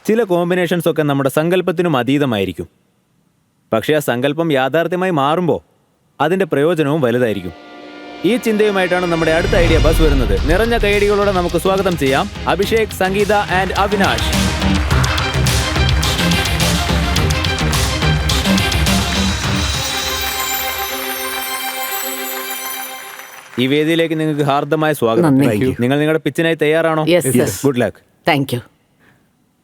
ചില കോമ്പിനേഷൻസ് ഒക്കെ നമ്മുടെ സങ്കല്പത്തിനും അതീതമായിരിക്കും. പക്ഷേ ആ സങ്കല്പം യാഥാർത്ഥ്യമായി മാറുമ്പോൾ അതിൻ്റെ പ്രയോജനവും വലുതായിരിക്കും. ഈ ചിന്തയുമായിട്ടാണ് നമ്മുടെ അടുത്ത ഐഡിയ ബസ് വരുന്നത്. നിറഞ്ഞ കൈയടികളോടെ നമുക്ക് സ്വാഗതം ചെയ്യാം അഭിഷേക്, സംഗീത ആൻഡ് അവിനാഷ്. ഈ വേദിയിലേക്ക് നിങ്ങൾക്ക് ഹാർദമായ സ്വാഗതം. നിങ്ങൾ നിങ്ങളുടെ പിച്ചിനായി തയ്യാറാണോ? Good luck. Thank you.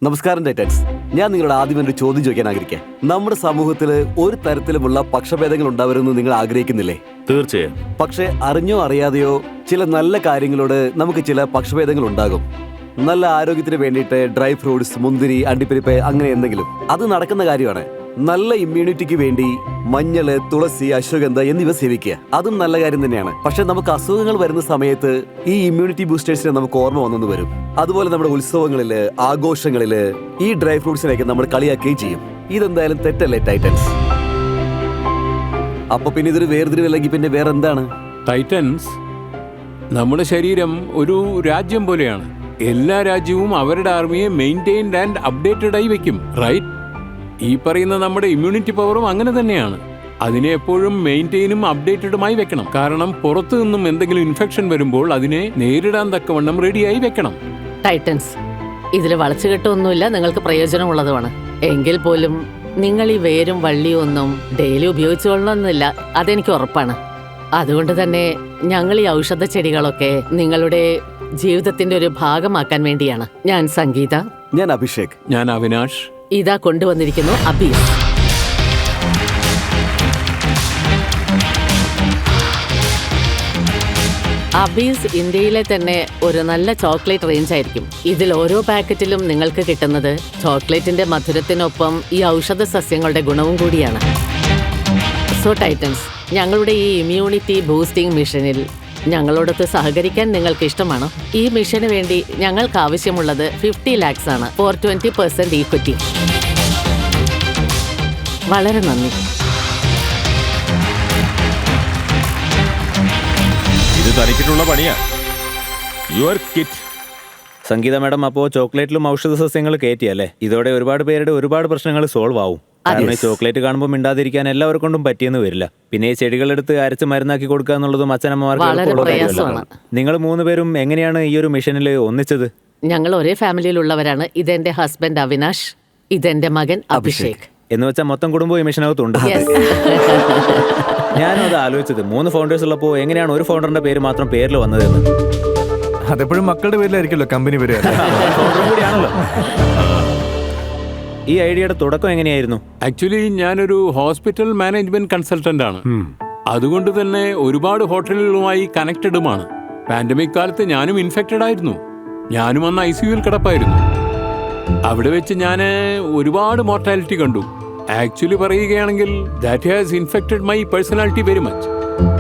നമസ്കാരം ടൈറ്റൻസ്. ഞാൻ നിങ്ങളുടെ ആദ്യം ഒരു ചോദ്യം ചോദിക്കാൻ ആഗ്രഹിക്കാം. നമ്മുടെ സമൂഹത്തിൽ ഒരു തരത്തിലുമുള്ള പക്ഷഭേദങ്ങൾ ഉണ്ടാവരുമെന്ന് നിങ്ങൾ ആഗ്രഹിക്കുന്നില്ലേ? തീർച്ചയായും. പക്ഷെ അറിഞ്ഞോ അറിയാതെയോ ചില നല്ല കാര്യങ്ങളോട് നമുക്ക് ചില പക്ഷഭേദങ്ങൾ ഉണ്ടാകും. നല്ല ആരോഗ്യത്തിന് വേണ്ടിയിട്ട് ഡ്രൈ ഫ്രൂട്ട്സ്, മുന്തിരി, അണ്ടിപ്പരിപ്പ്, അങ്ങനെ എന്തെങ്കിലും അത് നടക്കുന്ന കാര്യമാണ്. നല്ല ഇമ്മ്യൂണിറ്റിക്ക് വേണ്ടി മഞ്ഞള്, തുളസി, അശ്വഗന്ധ എന്നിവ സേവിക്കുക, അതും നല്ല കാര്യം തന്നെയാണ്. പക്ഷെ നമുക്ക് അസുഖങ്ങൾ വരുന്ന സമയത്ത് ഈ ഇമ്മ്യൂണിറ്റി ബൂസ്റ്റേഴ്സിനെ നമുക്ക് ഓർമ്മ വന്നെന്ന് വരും. അതുപോലെ നമ്മുടെ ഉത്സവങ്ങളില്, ആഘോഷങ്ങളില് ഈ ഡ്രൈ ഫ്രൂട്ട്സിനെയൊക്കെ നമ്മൾ കളിയാക്കുകയും ചെയ്യും. ഇതെന്തായാലും തെറ്റല്ലേ ടൈറ്റൻസ്? അപ്പൊ പിന്നെ ഇതൊരു വേർതിരിവല്ലെങ്കിൽ പിന്നെ വേറെ എന്താണ്? ടൈറ്റൻസ്, നമ്മുടെ ശരീരം ഒരു രാജ്യം പോലെയാണ്. എല്ലാ രാജ്യവും അവരുടെ ആർമിയെ മെയിൻറ്റെയിൻഡ് ആൻഡ് അപ്ഡേറ്റഡ് ആയി വെക്കും, റൈറ്റ്? ഈ പറയുന്ന നമ്മുടെ ഇമ്മ്യൂണിറ്റി പവറും അങ്ങനെ തന്നെയാണ്. അതിനെ എപ്പോഴും മെയിൻറ്റെയിനും അപ്ഡേറ്റഡുമായി വെക്കണം. കാരണം പുറത്തു നിന്നും എന്തെങ്കിലും ഇൻഫെക്ഷൻ വരുമ്പോൾ അതിനെ നേരിടാൻ തക്കവണ്ണം റെഡിയായി വെക്കണം. ടൈറ്റൻസ്, ഇതിൽ വളച്ചുകെട്ടൊന്നുമില്ല, നിങ്ങൾക്ക് പ്രയോജനമുള്ളതുമാണ്. എങ്കിൽ പോലും നിങ്ങൾ ഈ വേരും വള്ളിയും ഒന്നും ഡെയിലി ഉപയോഗിച്ചുകൊള്ളണമെന്നില്ല, അതെനിക്ക് ഉറപ്പാണ്. അതുകൊണ്ട് തന്നെ ഞങ്ങൾ ഈ ഔഷധ ചെടികളൊക്കെ നിങ്ങളുടെ ജീവിതത്തിന്റെ ഒരു ഭാഗമാക്കാൻ വേണ്ടിയാണ്. ഞാൻ സംഗീത. ഞാൻ അഭിഷേക്. ഞാൻ അവിനാഷ്. ഇതാ കൊണ്ടുവന്നിരിക്കുന്നു അബീസ്. അബീസ് ഇന്ത്യയിലെ തന്നെ ഒരു നല്ല ചോക്ലേറ്റ് റേഞ്ച് ആയിരിക്കും. ഇതിൽ ഓരോ പാക്കറ്റിലും നിങ്ങൾക്ക് കിട്ടുന്നത് ചോക്ലേറ്റിന്റെ മധുരത്തിനൊപ്പം ഈ ഔഷധ സസ്യങ്ങളുടെ ഗുണവും കൂടിയാണ്. സോ ടൈറ്റൻസ്, ഞങ്ങളുടെ ഈ ഇമ്മ്യൂണിറ്റി ബൂസ്റ്റിംഗ് മിഷനിൽ ഞങ്ങളോടൊത്ത് സഹകരിക്കാൻ നിങ്ങൾക്ക് ഇഷ്ടമാണോ? ഈ മിഷന് വേണ്ടി ഞങ്ങൾക്ക് ആവശ്യമുള്ളത് 50 lakhs ആണ്, ഫോർ 20% ഈക്വിറ്റി. വളരെ നന്ദി. ഇത് തനിക്കിട്ടുള്ള പണിയാ. Your kit. സംഗീത മാഡം, അപ്പോൾ ചോക്ലേറ്റിലും ഔഷധ സസ്യങ്ങൾ കയറ്റിയല്ലേ? ഇതോടെ ഒരുപാട് പേരുടെ ഒരുപാട് പ്രശ്നങ്ങൾ സോൾവ് ആവും. കാരണം ഈ ചോക്ലേറ്റ് കാണുമ്പോൾ മിണ്ടാതിരിക്കാൻ എല്ലാവർക്കും കൊണ്ടും പറ്റിയെന്ന് വരില്ല. പിന്നെ ഈ ചെടികളെടുത്ത് അരച്ച് മരുന്നാക്കി കൊടുക്കുക എന്നുള്ളതും അച്ഛനമ്മമാർക്ക്. നിങ്ങൾ 3 പേരും എങ്ങനെയാണ് ഈ ഒരു മിഷനിൽ ഒന്നിച്ചത്? ഞങ്ങൾ ഒരേ ഫാമിലിയിലുള്ളവരാണ്. ഇതെന്റെ ഹസ്ബൻഡ് അവിനാഷ്, ഇതെന്റെ മകൻ അഭിഷേക്. എന്ന് വെച്ചാൽ മൊത്തം കുടുംബവും ഈ മിഷനകത്തുണ്ട്. ഞാനും അത് ആലോചിച്ചത്, 3 ഫൗണ്ടേഴ്സ് ഉള്ളപ്പോൾ എങ്ങനെയാണ് ഒരു ഫൗണ്ടറിന്റെ പേര് മാത്രം പേരിൽ വന്നതെന്ന്. അതെപ്പോഴും മക്കളുടെ പേരിലായിരിക്കുമല്ലോ കമ്പനി പേര്. കൂടിയാണല്ലോ. ഈ ഐഡിയയുടെ തുടക്കം എങ്ങനെയായിരുന്നു? ആക്ച്വലി ഞാനൊരു ഹോസ്പിറ്റൽ മാനേജ്മെന്റ് കൺസൾട്ടന്റ് ആണ്. അതുകൊണ്ട് തന്നെ ഒരുപാട് ഹോട്ടലുകളുമായി കണക്റ്റഡുമാണ്. പാൻഡമിക് കാലത്ത് ഞാനും ഇൻഫെക്റ്റഡ് ആയിരുന്നു. ഞാനും അന്ന് ICUവിൽ കിടപ്പായിരുന്നു. അവിടെ വെച്ച് ഞാൻ ഒരുപാട് മോർട്ടാലിറ്റി കണ്ടു. ആക്ച്വലി പറയുകയാണെങ്കിൽ that has infected my personality very much.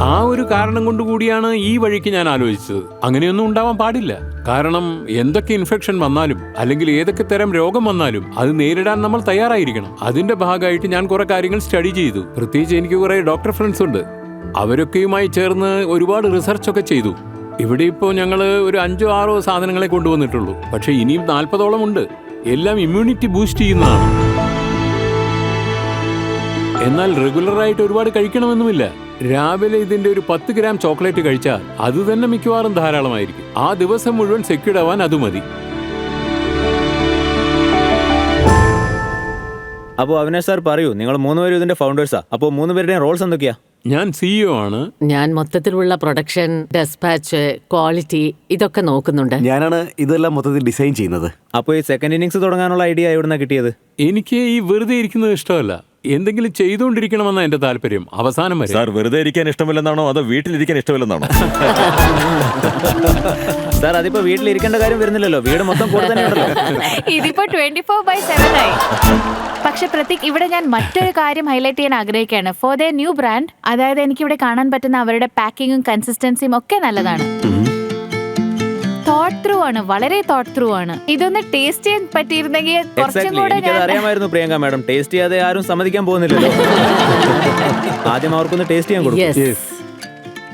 ആ ഒരു കാരണം കൊണ്ടുകൂടിയാണ് ഈ വഴിക്ക് ഞാൻ ആലോചിച്ചത്. അങ്ങനെയൊന്നും ഉണ്ടാവാൻ പാടില്ല. കാരണം എന്തൊക്കെ ഇൻഫെക്ഷൻ വന്നാലും അല്ലെങ്കിൽ ഏതൊക്കെ തരം രോഗം വന്നാലും അത് നേരിടാൻ നമ്മൾ തയ്യാറായിരിക്കണം. അതിന്റെ ഭാഗമായിട്ട് ഞാൻ കുറെ കാര്യങ്ങൾ സ്റ്റഡി ചെയ്തു. പ്രത്യേകിച്ച് എനിക്ക് കുറെ ഡോക്ടർ ഫ്രണ്ട്സ് ഉണ്ട്. അവരൊക്കെയുമായി ചേർന്ന് ഒരുപാട് റിസർച്ച് ഒക്കെ ചെയ്തു. ഇവിടെ ഇപ്പോൾ ഞങ്ങൾ ഒരു 5-6 സാധനങ്ങളെ കൊണ്ടുവന്നിട്ടുള്ളൂ. പക്ഷെ ഇനിയും 40ഓളം ഉണ്ട്. എല്ലാം ഇമ്മ്യൂണിറ്റി ബൂസ്റ്റ് ചെയ്യുന്നതാണ്. എന്നാൽ റെഗുലറായിട്ട് ഒരുപാട് കഴിക്കണമെന്നുമില്ല. രാവിലെ ഇതിന്റെ ഒരു 10 ഗ്രാം ചോക്ലേറ്റ് കഴിച്ചാൽ അത് തന്നെ മിക്കവാറും ധാരാളമായിരിക്കും. ആ ദിവസം മുഴുവൻ സെക്യൂർഡ് ആവാൻ അത് മതി. അപ്പോൾ അവിനാഷ് സാർ പറയൂ, നിങ്ങൾ 3 പേരും ഇതിന്റെ ഫൗണ്ടേഴ്സാ. അപ്പോൾ 3 പേരുടെയും റോൾസ് എന്തൊക്കെയാ? ഞാൻ CEO ആണ്. ഞാൻ മൊത്തത്തിലുള്ള പ്രൊഡക്ഷൻ, ഡെസ്പാച്ച്, ക്വാളിറ്റി ഇതൊക്കെ നോക്കുന്നുണ്ട്. ഞാനാണ് ഇതെല്ലാം മൊത്തത്തിൽ ഡിസൈൻ ചെയ്യുന്നത്. അപ്പോൾ ഈ സെക്കൻഡ് ഇന്നിങ്സ് തുടങ്ങാനുള്ള ഐഡിയ എവിടുന്നാ കിട്ടിയത്? എനിക്ക് ഈ വെറുതെ ഇരിക്കുന്നത് ഇഷ്ടമല്ല. എന്തെങ്കിലും ചെയ്തുകൊണ്ടിരിക്കണമെന്നാണ് എന്റെ താല്പര്യം, അവസാനം വരെ. സാർ വെറുതെ ഇരിക്കാൻ ഇഷ്ടമില്ലെന്നാണോ അതോ വീട്ടിലിരിക്കാൻ ഇഷ്ടമില്ലെന്നാണോ? സാർ, അതിപ്പോ വീട്ടിലിരിക്കേണ്ട കാര്യം വരുന്നില്ലല്ലോ, വീട് മൊത്തം കൂടെ തന്നെ ഉണ്ടല്ലോ. ഇതിപ്പോ 24/7 ആയി. പക്ഷെ പ്രതീക്, ഇവിടെ ഞാൻ മറ്റൊരു കാര്യം ഹൈലൈറ്റ് ചെയ്യാൻ ആഗ്രഹിക്കുകയാണ്. ഫോർ ദ ന്യൂ ബ്രാൻഡ്, അതായത് എനിക്കിവിടെ കാണാൻ പറ്റുന്ന അവരുടെ പാക്കിങ്ങും കൺസിസ്റ്റൻസിയും ഒക്കെ നല്ലതാണ്. തോട്ട് ത്രൂ ആണ്, വളരെ തോട്ട് ത്രൂ ആണ്. ഇതൊന്ന് ടേസ്റ്റ് ചെയ്യാൻ പറ്റിയിരുന്നെങ്കിൽ കുറച്ചും കൂടെ. അറിയാമായിരുന്നു പ്രിയങ്ക മാഡം, ടേസ്റ്റ് ചെയ്യാതെ ആരും സമ്മതിക്കാൻ പോകുന്നില്ലല്ലോ. ആദ്യം അവർക്കൊന്ന് ടേസ്റ്റ് ചെയ്യാൻ കൊടുക്കും.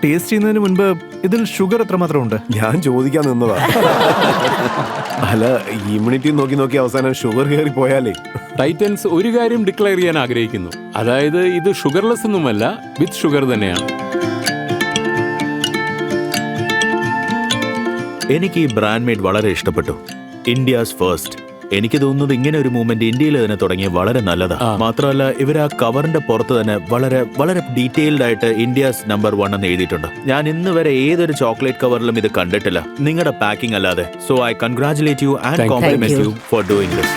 ടേസ്റ്റ് ചെയ്യുന്നതിന് മുൻപ് ഇതിൽ ഷുഗർ എത്രമാത്രം ഉണ്ട്? ഞാൻ ചോദിക്കാൻ നിന്നതാ. അല്ല, ഇമ്മ്യൂണിറ്റി നോക്കി നോക്കി അവസാനം ഷുഗർ കയറി പോയാലേ. ടൈറ്റൻസ് ഒരു കാര്യം ഡിക്ലെയർ ചെയ്യാൻ ആഗ്രഹിക്കുന്നു. അതായത് ഇത് ഷുഗർലെസ് ഒന്നുമല്ല, വിത്ത് ഷുഗർ തന്നെയാണ്. എനിക്ക് ഈ ബ്രാൻഡ് മെയ്ഡ് വളരെ ഇഷ്ടപ്പെട്ടു. India's first. എനിക്ക് തോന്നുന്നത് ഇങ്ങനെ ഒരു മൂവ്മെന്റ് ഇന്ത്യയിൽ തന്നെ തുടങ്ങിയ വളരെ നല്ലതാണ്. മാത്രമല്ല ഇവർ ആ കവറിന്റെ പുറത്ത് തന്നെ വളരെ വളരെ ഡീറ്റെയിൽഡ് ആയിട്ട് ഇന്ത്യാസ് നമ്പർ 1 എന്ന് എഴുതിയിട്ടുണ്ട്. ഞാൻ ഇന്ന് വരെ ഏതൊരു ചോക്ലേറ്റ് കവറിലും ഇത് കണ്ടിട്ടില്ല, നിങ്ങളുടെ പാക്കിംഗ് അല്ലാതെ. So I congratulate you and compliment you for doing this.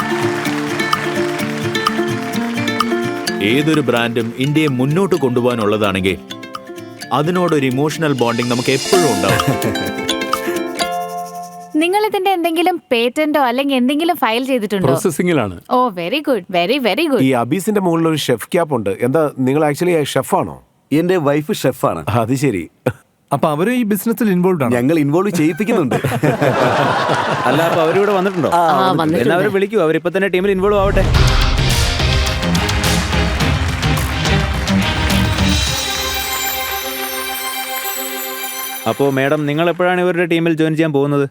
ഏതൊരു ബ്രാൻഡും ഇന്ത്യയെ മുന്നോട്ട് കൊണ്ടുപോകാനുള്ളതാണെങ്കിൽ അതിനോടൊരു ഇമോഷണൽ ബോണ്ടിങ് നമുക്ക് എപ്പോഴും ഉണ്ടാവും. നിങ്ങൾ ഇതിന്റെ എന്തെങ്കിലും പേറ്റന്റോ അല്ലെങ്കിൽ എന്തെങ്കിലും ഫയൽ ചെയ്തിട്ടുണ്ടോ? പ്രോസസിംഗിലാണ്. Oh very good, very very good. ഈ അബീസിന്റെ മുകളിൽ ഒരു ഷെഫ് ക്യാപ്പ് ഉണ്ട്. എന്താ, നിങ്ങൾ ആക്ച്വലി ഷെഫാണോ? എന്റെ വൈഫ് ഷെഫാണ്. അത് ശരി. അപ്പൊ അവര് ഈ ബിസിനസ്സിൽ ഇൻവോൾവ് ആണ്? ഞങ്ങൾ ഇൻവോൾവ് ചെയ്യിപ്പിക്കുന്നുണ്ട്. അല്ല, അപ്പൊ അവരിവിടെ വന്നിട്ടുണ്ടോ? എന്നാ അവരെ വിളിക്കൂ, അവരിപ്പോ തന്നെ ടീമിൽ ഇൻവോൾവ് ആവട്ടെ. അപ്പോ മാഡം, നിങ്ങൾ എപ്പോഴാണ് ഇവരുടെ ടീമിൽ ജോയിൻ ചെയ്യാൻ പോകുന്നത്?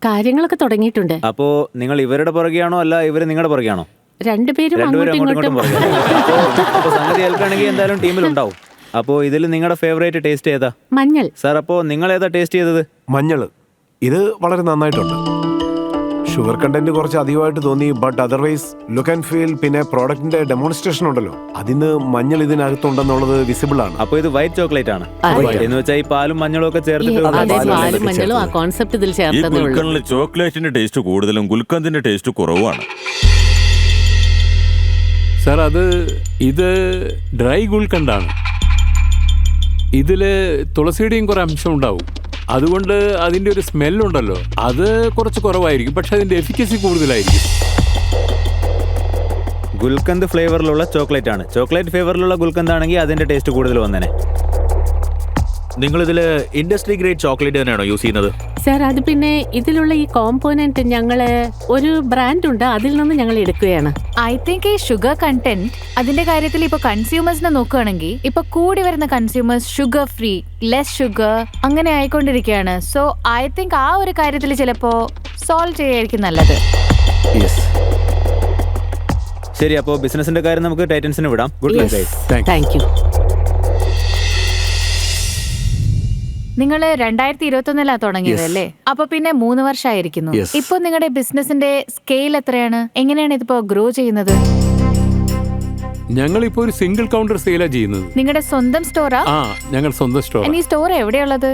കാര്യങ്ങളൊക്കെ തുടങ്ങിയിട്ടുണ്ട്. അപ്പോ നിങ്ങൾ ഇവരുടെ പുറകെയാണോ അല്ല ഇവര് നിങ്ങളുടെ പുറകെയാണോ? രണ്ടുപേരും രണ്ടുപേരും അങ്ങോട്ടും അങ്ങോട്ടും ഇങ്ങോട്ടും. പുറകെ. അപ്പോ സംഗതി ഏൽക്കുകയാണെങ്കിൽ എന്തായാലും ടീമിൽ ഉണ്ടാവും. അപ്പോ ഇതിൽ നിങ്ങളുടെ ഫേവറേറ്റ് ടേസ്റ്റ് ഏതാ? മഞ്ഞൾ. സാർ, അപ്പോ നിങ്ങൾ ഏതാ ടേസ്റ്റ് ചെയ്തത്? മഞ്ഞള്. ഇത് വളരെ നന്നായിട്ടുണ്ട്. ഷുഗർ കണ്ടന്റ് കുറച്ച് അധികമായിട്ട് തോന്നി, but otherwise look and feel, പിന്നെ പ്രോഡക്റ്റിന്റെ ഡെമോൺസ്ട്രേഷൻ ഉണ്ടല്ലോ, അതിന് മഞ്ഞൾ ഇതിനകത്തുണ്ടെന്നുള്ളത് വിസിബിൾ ആണ്. അപ്പൊ ഇത് വൈറ്റ് ചോക്ലേറ്റ് ആണ് അതെ. എന്ന് വെച്ചാൽ ഈ പാലും മഞ്ഞളും ഒക്കെ അതെ, ചേർത്തിട്ട് പാലും മഞ്ഞളും ആ കോൺസെപ്റ്റ് ഇതിൽ ഈ ചേർത്തതേ ഉള്ളൂ. ഗുൽക്കണ്ടിൽ ചോക്ലേറ്റിന്റെ ടേസ്റ്റ് കൂടുതലും ഗുൽക്കന്തിന്റെ ടേസ്റ്റ് കുറവാണ്. സാർ, ഇത് ഡ്രൈ ഗുൽക്കണ്ടാണ്. ഇതില് തുളസിയുടെയും കുറെ അംശം ഉണ്ടാവും. അതുകൊണ്ട് അതിന്റെ ഒരു സ്മെല്ലുണ്ടല്ലോ, അത് കുറച്ച് കുറവായിരിക്കും, പക്ഷെ അതിന്റെ എഫിക്കസി കൂടുതലായിരിക്കും. ഗുൽക്കന്ത് ഫ്ലേവറിലുള്ള ചോക്ലേറ്റ് ആണ്. ചോക്ലേറ്റ് ഫ്ലേവറിലുള്ള ഗുൽക്കന്ത് ആണെങ്കിൽ അതിന്റെ ടേസ്റ്റ് കൂടുതൽ വന്നേനെ. നിങ്ങൾ ഇതില് ഇൻഡസ്ട്രി ഗ്രേഡ് ചോക്ലേറ്റ് തന്നെയാണോ യൂസ് ചെയ്യുന്നത്? സാർ, അത് പിന്നെ ഇതിലുള്ള ഈ കോമ്പോണന്റ് ഞങ്ങള് ഒരു ബ്രാൻഡ് ഉണ്ട്, അതിൽ നിന്ന് ഞങ്ങൾ എടുക്കുകയാണ്. ഐ തിങ്ക് ഈ ഷുഗർ കണ്ടന്റ് അതിന്റെ കാര്യത്തിൽ ഇപ്പൊ കൺസ്യൂമേഴ്സിനെ നോക്കുകയാണെങ്കിൽ ഇപ്പൊ കൂടി വരുന്ന consumers sugar free, less sugar അങ്ങനെ ആയിക്കൊണ്ടിരിക്കുകയാണ്. സോ ഐ തിങ്ക് ആ ഒരു കാര്യത്തിൽ ചിലപ്പോ സോൾവ് ചെയ്യായിരിക്കും നല്ലത്. ശരി, അപ്പോ ബിസിനസിന്റെ കാര്യം നമുക്ക് ടൈറ്റൻസിന് വിടാം. Good luck guys. Thank you. നിങ്ങൾ 2021 തുടങ്ങിയത് അല്ലേ? അപ്പൊ പിന്നെ 3 വർഷമായിരിക്കുന്നു. ഇപ്പൊ നിങ്ങളുടെ ബിസിനസിന്റെ സ്കെയിൽ എത്രയാണ്? എങ്ങനെയാണ് ഇതിപ്പോ ഗ്രോ ചെയ്യുന്നത്? ഞങ്ങളിപ്പോ ഒരു സിംഗിൾ കൗണ്ടർ സെയിലാ ചെയ്യുന്നത്. നിങ്ങളുടെ സ്വന്തം സ്റ്റോറാ? ആ, ഞങ്ങൾ സ്വന്തം സ്റ്റോർ. ഈ സ്റ്റോർ എവിടെയുള്ളത്?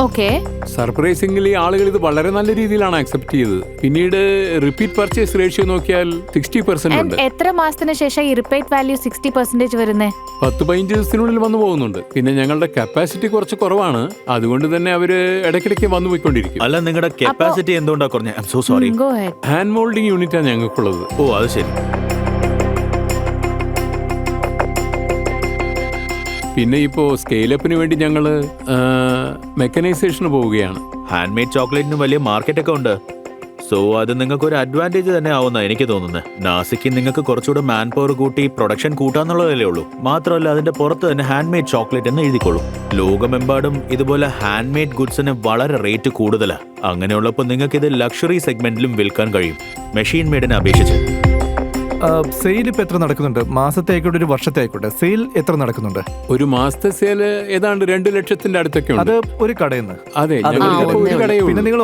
ഓക്കെ. സർപ്രൈസിംഗ്ലി ആളുകൾ ഇത് വളരെ നല്ല രീതിയിലാണ് അക്സെപ്റ്റ് ചെയ്തത്. പിന്നീട് റിപ്പീറ്റ് പർച്ചേസ് റേഷ്യോ നോക്കിയാൽ 60% ഉണ്ട്. എത്ര മാസത്തിന് ശേഷം ഈ റിപ്പീറ്റ് വാല്യൂ 60% വരുന്നേ? 10-15 ദിവസത്തിനുള്ളിൽ വന്നു പോകുന്നുണ്ട്. പിന്നെ ഞങ്ങളുടെ കപ്പാസിറ്റി കുറച്ച് കുറവാണ്, അതുകൊണ്ട് തന്നെ അവര് ഇടയ്ക്കിടയ്ക്ക് വന്നു പോയിക്കൊണ്ടിരിക്കും. അല്ല, നിങ്ങളുടെ കപ്പാസിറ്റി എന്തുകൊണ്ടാ കുറഞ്ഞ? I am so sorry. Go ahead. Hand moulding യൂണിറ്റാണ് ഞങ്ങൾക്കുള്ളത്. ഓ, അത് ശരി. പിന്നെ ഇപ്പോ സ്കെയിലപ്പിന് വേണ്ടി ഞങ്ങള് മെക്കനൈസേഷന് പോവുകയാണ്. ഹാൻഡ് മെയ്ഡ് ചോക്ലേറ്റിന് വലിയ മാർക്കറ്റ് ഒക്കെ ഉണ്ട്. സോ അത് നിങ്ങൾക്ക് ഒരു അഡ്വാൻറ്റേജ് തന്നെ ആവുന്ന എനിക്ക് തോന്നുന്നത്. നാസിക്ക് നിങ്ങൾക്ക് കുറച്ചുകൂടെ മാൻ പവർ കൂട്ടി പ്രൊഡക്ഷൻ കൂട്ടാന്നുള്ളതല്ലേ ഉള്ളൂ. മാത്രമല്ല അതിന്റെ പുറത്ത് തന്നെ ഹാൻഡ് മെയ്ഡ് ചോക്ലേറ്റ് എന്ന് എഴുതിക്കോളൂ. ലോകമെമ്പാടും ഇതുപോലെ ഹാൻഡ് മെയ്ഡ് ഗുഡ്സിന് വളരെ റേറ്റ് കൂടുതലാണ്. അങ്ങനെയുള്ളപ്പോൾ നിങ്ങൾക്ക് ഇത് ലക്ഷറി സെഗ്മെന്റിലും വിൽക്കാൻ കഴിയും, മെഷീൻ മെയ്ഡിനെ അപേക്ഷിച്ച്. സെയിൽ ഇപ്പൊ എത്ര നടക്കുന്നുണ്ട്? മാസത്തെ ആയിക്കോട്ടെ, ഒരു വർഷത്തെ ആയിക്കോട്ടെ, സെയിൽ എത്ര നടക്കുന്നുണ്ട്? ഒരു മാസത്തെ സെയില് ഏതാണ്ട് 2 ലക്ഷത്തിന്റെ അടുത്തൊക്കെ ഉണ്ട്. അത് ഒരു കടയിൽ നിന്ന്? അതെ, ഒരു കടയേ പിന്നെ ഉള്ളൂ. നിങ്ങൾ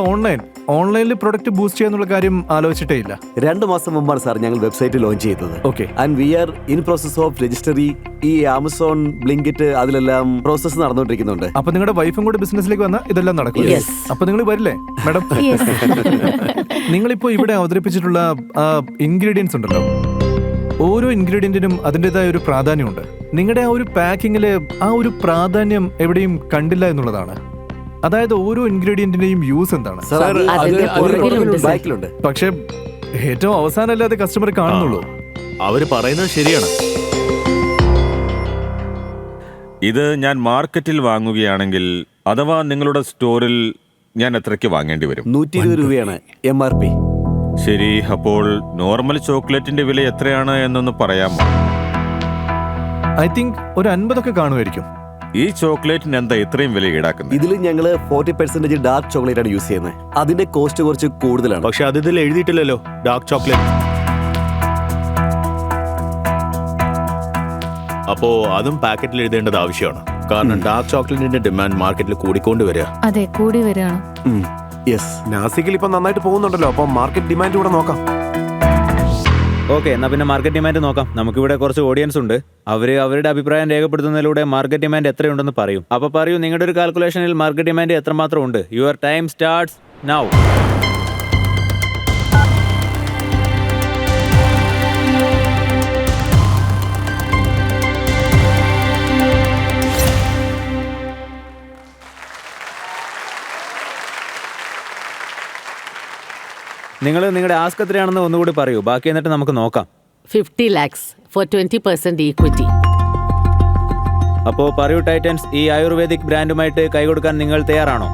ഓൺലൈനിൽ പ്രൊഡക്റ്റ് ബൂസ്റ്റ് ചെയ്യാന്നുള്ള കാര്യം ആലോചിച്ചിട്ടേ ഇല്ല? 2 മാസം മുമ്പാണ് സാർ ഞങ്ങൾ വെബ്സൈറ്റ് ലോഞ്ച് ചെയ്തത്. Okay. And we are in process of registry. ഈ ആമസോൺ, ബ്ലിങ്കിറ്റ് അതിലെല്ലാം പ്രോസസ് നടന്നുകൊണ്ടിരിക്കുന്നുണ്ട്. അപ്പൊ നിങ്ങളുടെ വൈഫും കൂടെ ബിസിനസ്സിലേക്ക് വന്നാൽ ഇതെല്ലാം നടക്കും. അപ്പൊ നിങ്ങൾ വരില്ലേ മാഡം? നിങ്ങളിപ്പോ ഇവിടെ അവതരിപ്പിച്ചിട്ടുള്ള ഇൻഗ്രീഡിയൻസ് ഉണ്ടല്ലോ, ഓരോ ഇൻഗ്രീഡിയന്റിനും അതിൻ്റെതായ ഒരു പ്രാധാന്യമുണ്ട്. നിങ്ങളുടെ ആ ഒരു പാക്കിങ്ങില് ആ ഒരു പ്രാധാന്യം എവിടെയും കണ്ടില്ല എന്നുള്ളതാണ്. അതായത് ഓരോ ഇൻഗ്രീഡിയന്റിന്റെയും യൂസ് എന്താണ്? ബാക്കിലുണ്ട്. പക്ഷെ ഏറ്റവും അവസാനമല്ലാതെ കസ്റ്റമർ കാണുന്നുള്ളൂ. അവര് പറയുന്നത് ശരിയാണ്. ഇത് ഞാൻ മാർക്കറ്റിൽ വാങ്ങുകയാണെങ്കിൽ അഥവാ നിങ്ങളുടെ സ്റ്റോറിൽ ഞാൻ എത്രയ്ക്ക് വാങ്ങേണ്ടി വരും? 120 രൂപയാണ് MRP. ശരി, അപ്പോൾ നോർമൽ ചോക്ലേറ്റിന്റെ വില എത്രയാണ് എന്നൊന്ന് പറയാമോ? ഐ തിങ്ക് ഒരു 50 ഒക്കെ കാണുമായിരിക്കും. ഈ ചോക്ലേറ്റിന് എന്താ ഇത്രയും വില ഈടാക്കുന്നത്? ഇതിൽ ഞങ്ങള് 40% ഡാർക്ക് ചോക്ലേറ്റ് ആണ് യൂസ് ചെയ്യുന്നത്. അതിന്റെ കോസ്റ്റ് കുറച്ച് കൂടുതലാണ്. പക്ഷെ അത് ഇതിൽ എഴുതിയിട്ടില്ലല്ലോ ഡാർക്ക് ചോക്ലേറ്റ്. അപ്പോ അതും പാക്കറ്റിൽ എഴുതേണ്ടത് ആവശ്യമാണ്. കാരണം ഡാർക്ക് ചോക്ലേറ്റിന്റെ ഡിമാൻഡ് മാർക്കറ്റിൽ കൂടിക്കൊണ്ട് വരിക. അതെ, കൂടി വരികയാണ്. യെസ്. നാസിക്കിൽ ഇപ്പൊ നന്നായിട്ട് പോകുന്നുണ്ടല്ലോ, അപ്പൊ മാർക്കറ്റ് ഡിമാൻഡ് കൂടെ നോക്കാം. ഓക്കെ, എന്നാ പിന്നെ മാർക്കറ്റ് ഡിമാൻഡ് നോക്കാം. നമുക്കിവിടെ കുറച്ച് ഓഡിയൻസ് ഉണ്ട്. അവരുടെ അഭിപ്രായം രേഖപ്പെടുത്തുന്നതിലൂടെ മാർക്കറ്റ് ഡിമാൻഡ് എത്രയുണ്ടെന്ന് പറയും. അപ്പൊ പറയൂ, നിങ്ങളുടെ ഒരു കാൽക്കുലേഷനിൽ മാർക്കറ്റ് ഡിമാൻഡ് എത്രമാത്രം ഉണ്ട്? Your time starts now. നിങ്ങൾ നിങ്ങളുടെ ആസ്ക് എത്രയാണെന്ന് ഒന്നുകൂടി പറയൂ. ബാക്കി എന്നിട്ട് നമുക്ക് നോക്കാം. 50 lakhs for 20% equity. അപ്പോൾ പറയൂ ടൈറ്റൻസ്, ഈ ആയുർവേദിക് ബ്രാൻഡുമായിട്ട് കൈകൊടുക്കാൻ നിങ്ങൾ തയ്യാറാണോ?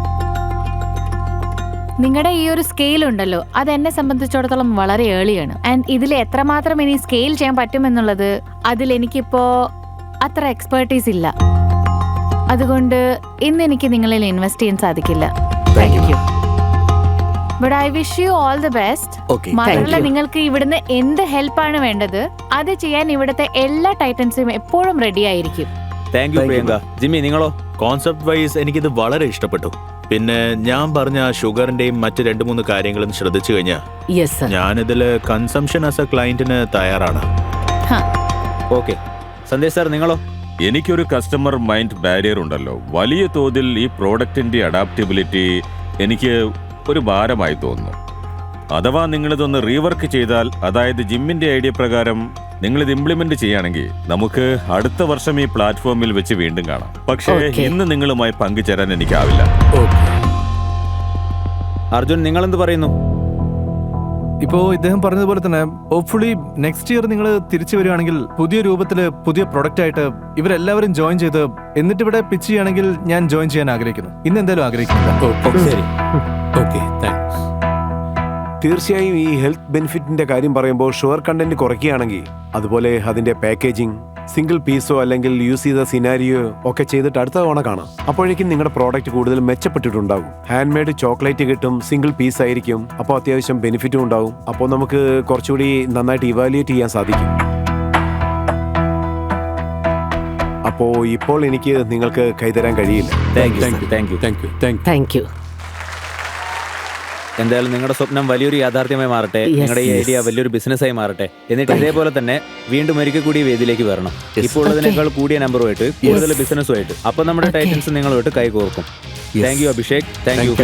നിങ്ങളുടെ ഈ ഒരു സ്കെയിൽ ഉണ്ടല്ലോ, അത് എന്നെ സംബന്ധിച്ചിടത്തോളം വളരെ ഏർലിയാണ്. ആൻഡ് ഇതിൽ എത്രമാത്രം ഇനി സ്കെയിൽ ചെയ്യാൻ പറ്റുമെന്നുള്ളത് അതിൽ എനിക്കിപ്പോ അത്ര എക്സ്പെർട്ടീസ് ഇല്ല. അതുകൊണ്ട് ഇന്ന് എനിക്ക് നിങ്ങളിൽ ഇൻവെസ്റ്റ് ചെയ്യാൻ സാധിക്കില്ല. Thank you. But I wish you all the best. മാത്രമല്ല, നിങ്ങൾക്ക് ഇവിടുന്ന് എന്ത് ഹെൽപ്പാണ് വേണ്ടത് അത് ചെയ്യാൻ ഇവിടുത്തെ എല്ലാ ടൈറ്റൻസും എപ്പോഴും റെഡി ആയിരിക്കും. Thank you Priyanka. ജിമ്മി, നിങ്ങളോ? കോൺസെപ്റ്റ് വൈസ് എനിക്കിത് വളരെ ഇഷ്ടപ്പെട്ടു. പിന്നെ ഞാൻ പറഞ്ഞ ഷുഗറിന്റെയും മറ്റ് 2-3 കാര്യങ്ങളും ശ്രദ്ധിച്ചു കഴിഞ്ഞാൽ യെസ് സർ. ഞാനിതില് കൺസംഷൻ ആസ് എ ക്ലയന്റിന് തയ്യാറാണ്. ഓക്കെ, സന്ദേശ് സാർ നിങ്ങളോ? എനിക്കൊരു കസ്റ്റമർ മൈൻഡ് ബാരിയർ ഉണ്ടല്ലോ. വലിയ തോതിൽ ഈ പ്രോഡക്റ്റിന്റെ അഡാപ്റ്റബിലിറ്റി എനിക്ക് ഒരു ഭാരമായി തോന്നുന്നു. അഥവാ നിങ്ങളിതൊന്ന് റീവർക്ക് ചെയ്താൽ, അതായത് ജിമ്മിന്റെ ഐഡിയ പ്രകാരം നിങ്ങളിത് ഇംപ്ലിമെന്റ് ചെയ്യുകയാണെങ്കിൽ നമുക്ക് അടുത്ത വർഷം ഈ പ്ലാറ്റ്ഫോമിൽ വെച്ച് വീണ്ടും കാണാം. പക്ഷേ ഇന്ന് നിങ്ങളുമായി പങ്കുചേരാൻ എനിക്കാവില്ല. അർജുൻ, നിങ്ങളെന്ത് പറയുന്നു? ഇപ്പോ ഇദ്ദേഹം പറഞ്ഞതുപോലെ തന്നെ ഹോപ്പ്ഫുള്ളി നെക്സ്റ്റ് ഇയർ നിങ്ങൾ തിരിച്ചു വരികയാണെങ്കിൽ പുതിയ രൂപത്തില് പുതിയ പ്രൊഡക്റ്റ് ആയിട്ട് ഇവരെല്ലാവരും ജോയിൻ ചെയ്ത് എന്നിട്ട് ഇവിടെ പിച്ച് ചെയ്യുകയാണെങ്കിൽ ഞാൻ ജോയിൻ ചെയ്യാൻ ആഗ്രഹിക്കുന്നു. ഇന്ന് എന്തായാലും ആഗ്രഹിക്കുന്നില്ല. ശരി. Okay, thanks. തീർച്ചയായും ഈ ഹെൽത്ത് ബെനിഫിറ്റിന്റെ കാര്യം പറയുമ്പോൾ ഷുഗർ കണ്ടന്റ് കുറയ്ക്കുകയാണെങ്കിൽ, അതുപോലെ അതിന്റെ പാക്കേജിംഗ് സിംഗിൾ പീസോ അല്ലെങ്കിൽ യൂസ് ചെയ്ത സിനാരിയോ ഒക്കെ ചെയ്തിട്ട് അടുത്ത തവണ കാണാം. അപ്പോഴേക്കും നിങ്ങളുടെ പ്രോഡക്റ്റ് കൂടുതൽ മെച്ചപ്പെട്ടിട്ടുണ്ടാകും. ഹാൻഡ് മെയ്ഡ് ചോക്ലേറ്റ് കിട്ടും, സിംഗിൾ പീസ് ആയിരിക്കും, അപ്പോൾ അത്യാവശ്യം ബെനിഫിറ്റും ഉണ്ടാവും. അപ്പോൾ നമുക്ക് കുറച്ചുകൂടി നന്നായിട്ട് ഇവാലുവേറ്റ് ചെയ്യാൻ സാധിക്കും. അപ്പോൾ ഇപ്പോൾ എനിക്ക് നിങ്ങൾക്ക് കൈതരാൻ കഴിയില്ല. Thank you. എന്തായാലും നിങ്ങളുടെ സ്വപ്നം വലിയൊരു യാഥാർത്ഥ്യമായി മാറട്ടെ. നിങ്ങളുടെ ഈ ഐഡിയ വലിയൊരു ബിസിനസ്സായി മാറട്ടെ. എന്നിട്ട് ഇതേപോലെ തന്നെ വീണ്ടും ഒരിക്കൽ കൂടി വേദിയിലേക്ക് വരണം. ഇപ്പോൾ ഉള്ളതിനേക്കാൾ കൂടിയ നമ്പറുമായിട്ട്, കൂടുതൽ ബിസിനസ്സുമായിട്ട്. അപ്പൊ നമ്മുടെ ടൈറ്റൻസ് നിങ്ങളുമായിട്ട് കൈകോർക്കും. Thank you Abhishek. Thank U.